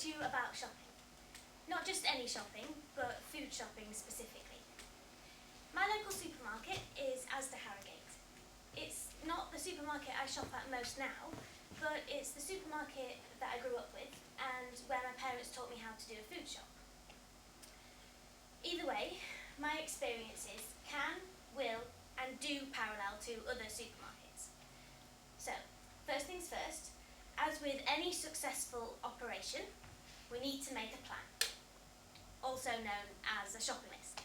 to you about shopping. Not just any shopping, but food shopping specifically. My local supermarket is Asda Harrogate. It's not the supermarket I shop at most now, but it's the supermarket that I grew up with and where my parents taught me how to do a food shop. Either way, my experiences can, will, and do parallel to other supermarkets. So, first things first, as with any successful operation, we need to make a plan, also known as a shopping list.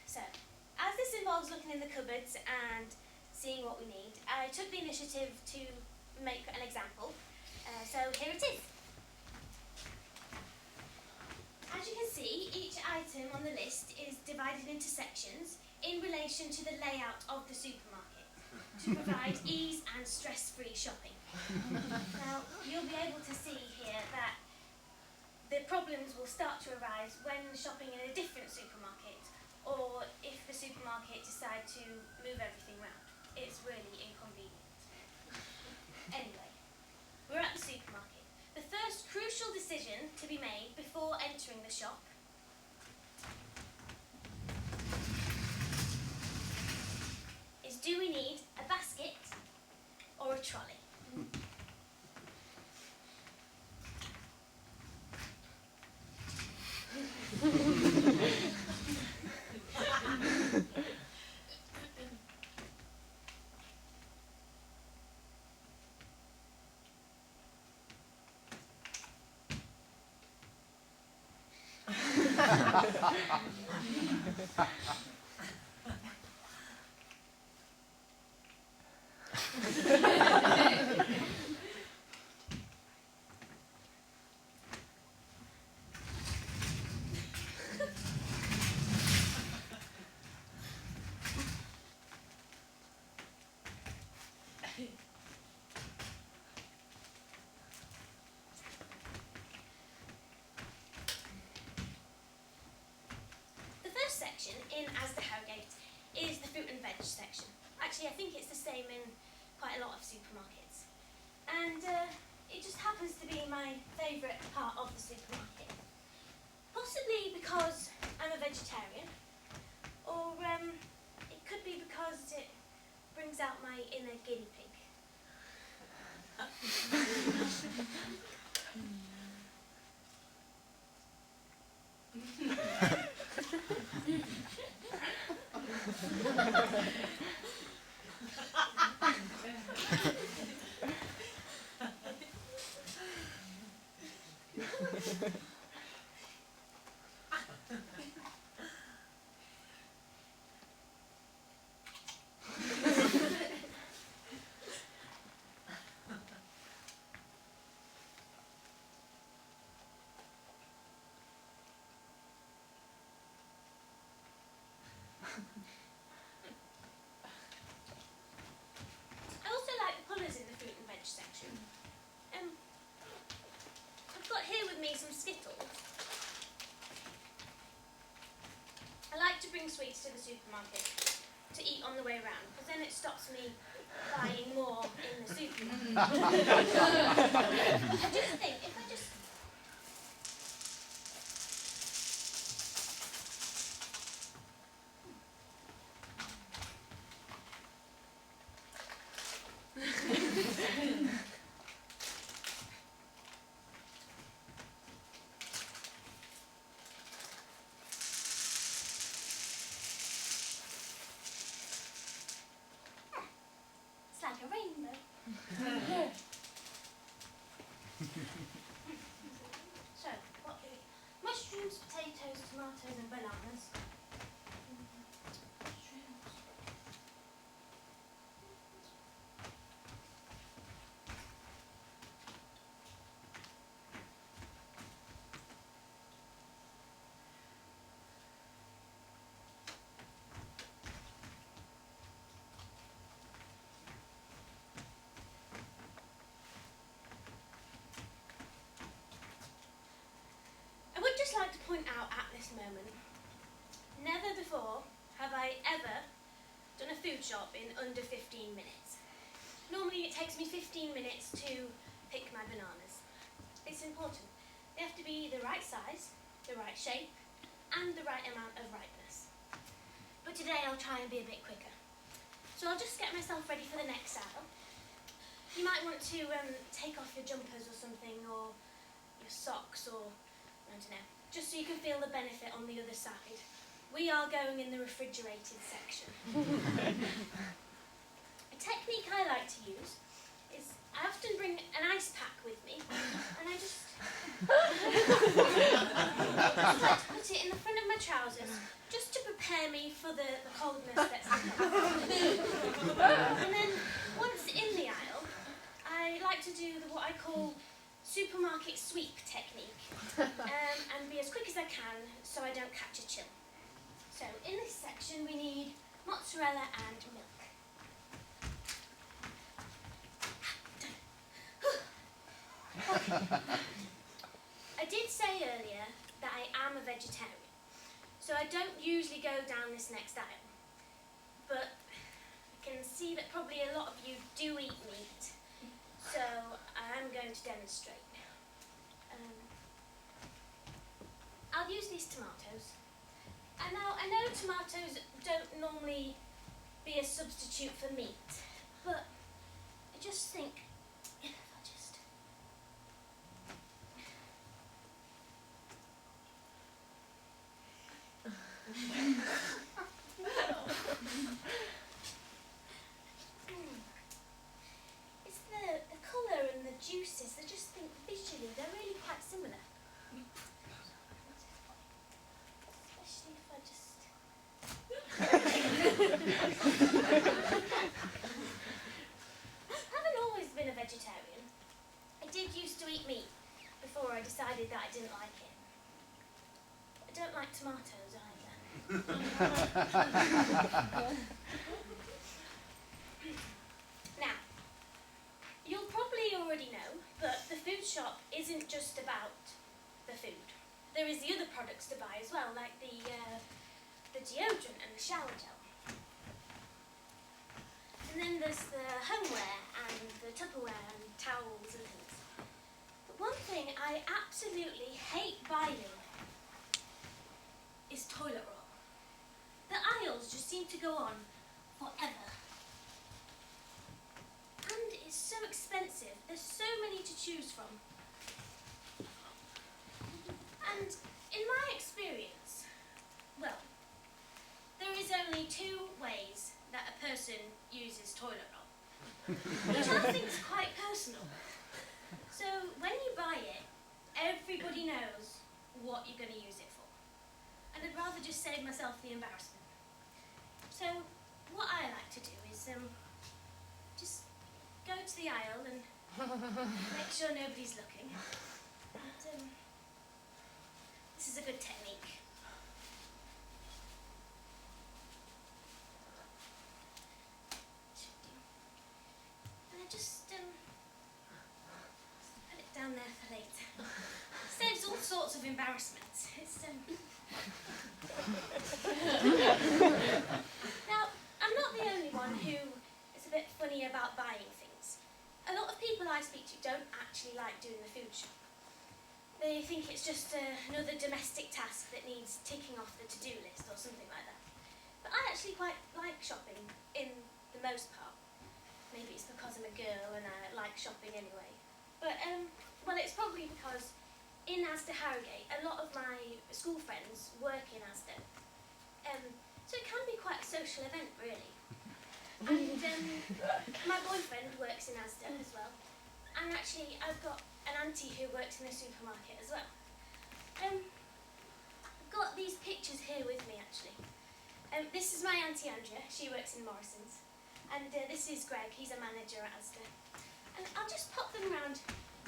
So, as this involves looking in the cupboards and seeing what we need, I took the initiative to make an example. So here it is. As you can see, each item on the list is divided into sections in relation to the layout of the supermarket to provide ease and stress-free shopping. Now, you'll be able to see here that the problems will start to arise when shopping in a different supermarket, or if the supermarket decide to move everything round. It's really inconvenient. Anyway, we're at the supermarket. The first crucial decision to be made before entering the shop is, do we need a basket or a trolley? Section in Asda Harrogate is the fruit and veg section. Actually, I think it's the same in quite a lot of supermarkets. And it just happens to be my favourite part of the supermarket. Possibly because I'm a vegetarian, or it could be because it brings out my inner guinea pig. I also like the colours in the fruit and veg section. I've got here with me some Skittles. I like to bring sweets to the supermarket to eat on the way around, because then it stops me buying more in the supermarket. I just think, if I just... It's like a rainbow. So, what do we... Mushrooms, potatoes, tomatoes and bananas. Just like to point out at this moment, never before have I ever done a food shop in under 15 minutes. Normally it takes me 15 minutes to pick my bananas. It's important. They have to be the right size, the right shape, and the right amount of ripeness. But today I'll try and be a bit quicker. So I'll just get myself ready for the next aisle. You might want to take off your jumpers or something, or your socks, or I don't know, just so you can feel the benefit on the other side. We are going in the refrigerated section. A technique I like to use is I often bring an ice pack with me, and I just like to put it in the front of my trousers, just to prepare me for the coldness that's to come. And then once in the aisle, I like to do what I call supermarket sweep technique, and be as quick as I can so I don't catch a chill. So in this section we need mozzarella and milk. I did say earlier that I am a vegetarian, so I don't usually go down this next aisle, but I can see that probably a lot of you do eat meat, so I am going to demonstrate. I'll use these tomatoes. And now, I know tomatoes don't normally be a substitute for meat, but I just think if I just... It's the colour and the juices, I just think visually they're really quite similar. Especially if I just... I haven't always been a vegetarian. I did used to eat meat before I decided that I didn't like it. I don't like tomatoes either. Now, you'll probably already know that the food shop isn't just about the food. There is the other products to buy as well, like the deodorant and the shower gel. And then there's the homeware and the Tupperware and towels and things. But one thing I absolutely hate buying is toilet roll. The aisles just seem to go on forever. And it's so expensive. There's so many to choose from. And in my experience, well, there is only two ways that a person uses toilet roll, which I think is quite personal. So when you buy it, everybody knows what you're going to use it for. And I'd rather just save myself the embarrassment. So what I like to do is just go to the aisle and make sure nobody's looking. And, this is a good technique. And I just put it down there for later. Saves all sorts of embarrassment. It's Now, I'm not the only one who is a bit funny about buying things. A lot of people I speak to don't actually like doing the food shop. They think it's just another domestic task that needs ticking off the to-do list or something like that. But I actually quite like shopping in the most part. Maybe it's because I'm a girl and I like shopping anyway. But, well, it's probably because in Asda Harrogate, a lot of my school friends work in Asda. So it can be quite a social event, really. And my boyfriend works in Asda as well. And actually, I've got an auntie who works in the supermarket as well. I've got these pictures here with me, actually. This is my auntie Andrea, she works in Morrison's. And this is Greg, he's a manager at Asda. And I'll just pop them round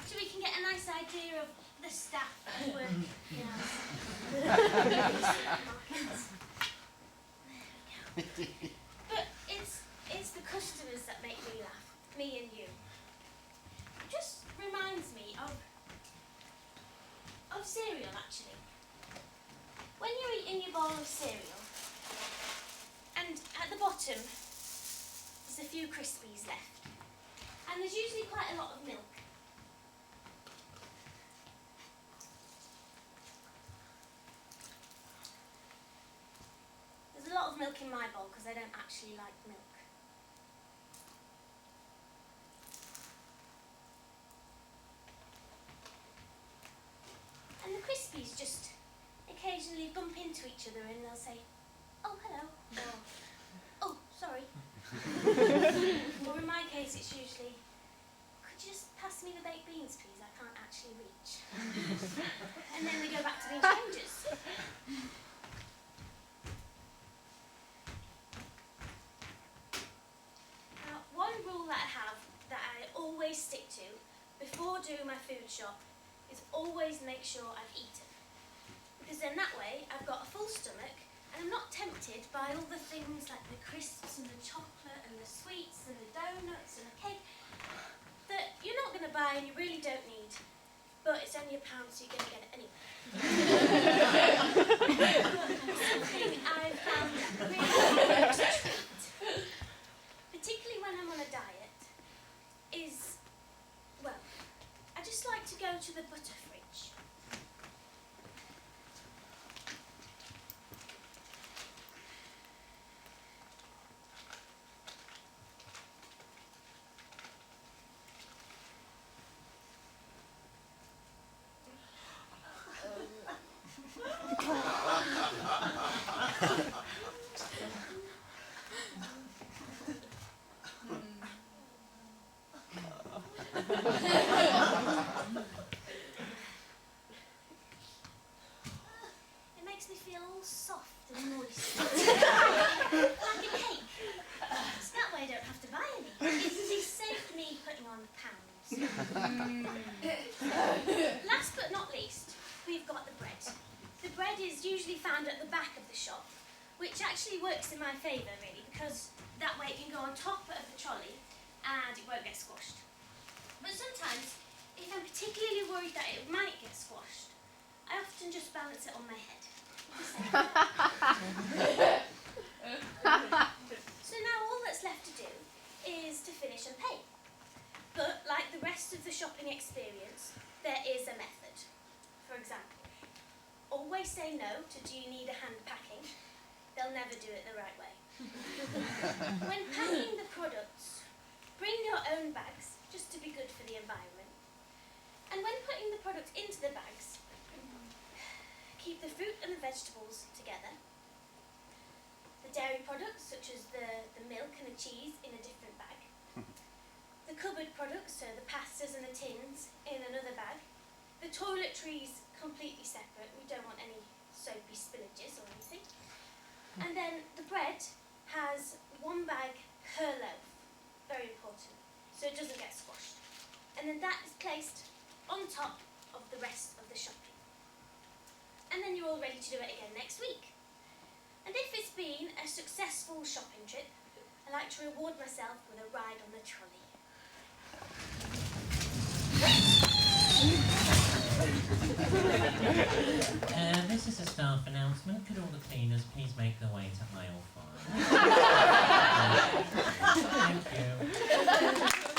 so we can get a nice idea of the staff who work in supermarkets. There we go. But it's the customers that make me laugh, me and you. It just reminds me of cereal, actually. When you're eating your bowl of cereal, and at the bottom there's a few Crispies left, and there's usually quite a lot of milk. of milk in my bowl because I don't actually like milk. And the Crispies just occasionally bump into each other and they'll say, "Oh, hello," or "Oh, sorry." Or in my case it's usually, "Could you just pass me the baked beans, please? I can't actually reach." And then they go back to being strangers. Now, one rule that I have that I always stick to before doing my food shop is always make sure I've eaten. Because then that way I've got a full stomach and I'm not tempted by all the things like the crisps and the chocolate and the sweets and the donuts and the cake that you're not going to buy and you really don't need, but it's only £1 so you're going to get it anyway. Something I've found really good to treat, particularly when I'm on a diet, is, well, I just like to go to the butter fridge. It makes me feel all soft and moist. Like a cake. So that way I don't have to buy any. It's saved me putting on pounds. Last but not least, we've got the bread. The bread is usually found at the back of the shop, which actually works in my favour really, because that way it can go on top of the trolley and it won't get squashed. But sometimes, if I'm particularly worried that it might get squashed, I often just balance it on my head. So now all that's left to do is to finish and pay. But like the rest of the shopping experience, there is a method. For example, always say no to "do you need a hand packing?" They'll never do it the right way. When packing the products, bring your own bags, just to be good for the environment. And when putting the products into the bags, keep the fruit and the vegetables together. The dairy products, such as the milk and the cheese, in a different bag. The cupboard products, so the pastas and the tins, in another bag. The toiletries completely separate. We don't want any soapy spillages or anything. And then the bread has one bag per loaf. Very important. So it doesn't get squashed. And then that is placed on top of the rest of the shopping. And then you're all ready to do it again next week. And if it's been a successful shopping trip, I like to reward myself with a ride on the trolley. This is a staff announcement. Could all the cleaners please make their way to aisle 5? Thank you.